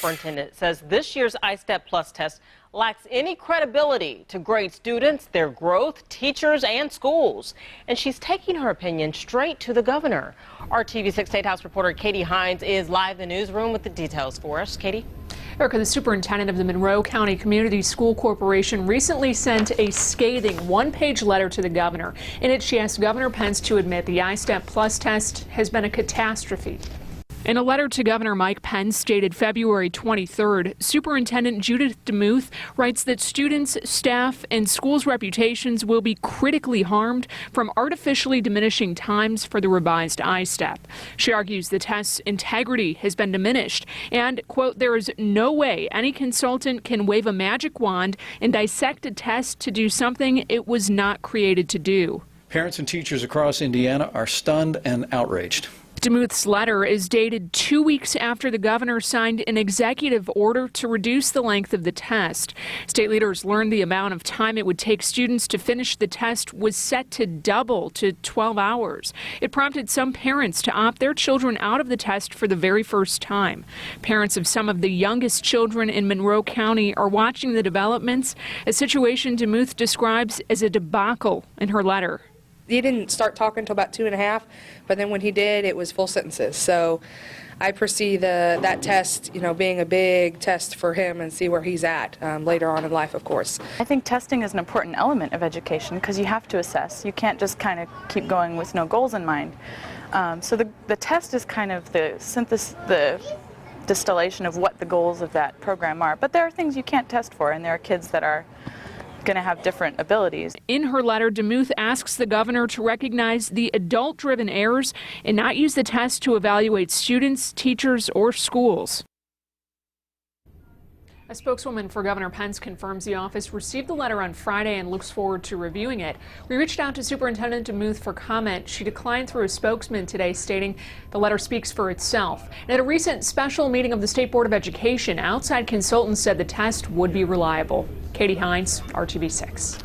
superintendent says this year's ISTEP Plus test lacks any credibility to grade students, their growth, teachers, and schools. And she's taking her opinion straight to the governor. Our TV6 State House reporter Katie Hines is live in the newsroom with the details for us. Katie? Erica, the superintendent of the Monroe County Community School Corporation recently sent a scathing one-page letter to the governor. In it, she asked Governor Pence to admit the ISTEP Plus test has been a catastrophe. In a letter to Governor Mike Pence dated February 23rd, Superintendent Judith DeMuth writes that students, staff, and schools' reputations will be critically harmed from artificially diminishing times for the revised ISTEP. She argues the test's integrity has been diminished and, quote, there is no way any consultant can wave a magic wand and dissect a test to do something it was not created to do. Parents and teachers across Indiana are stunned and outraged. DeMuth's letter is dated 2 weeks after the governor signed an executive order to reduce the length of the test. State leaders learned the amount of time it would take students to finish the test was set to double to 12 hours. It prompted some parents to opt their children out of the test for the very first time. Parents of some of the youngest children in Monroe County are watching the developments, a situation DeMuth describes as a debacle in her letter. He didn't start talking until about 2.5, but then when he did, it was full sentences. So I foresee that test, being a big test for him and see where he's at later on in life, of course. I think testing is an important element of education because you have to assess. You can't just kind of keep going with no goals in mind. So the test is kind of the distillation of what the goals of that program are. But there are things you can't test for, and there are kids that are going to have different abilities. In her letter, DeMuth asks the governor to recognize the adult-driven errors and not use the test to evaluate students, teachers, or schools. A spokeswoman for Governor Pence confirms the office received the letter on Friday and looks forward to reviewing it. We reached out to Superintendent DeMuth for comment. She declined through a spokesman today, stating the letter speaks for itself. And at a recent special meeting of the State Board of Education, outside consultants said the test would be reliable. Katie Hines, RTV6.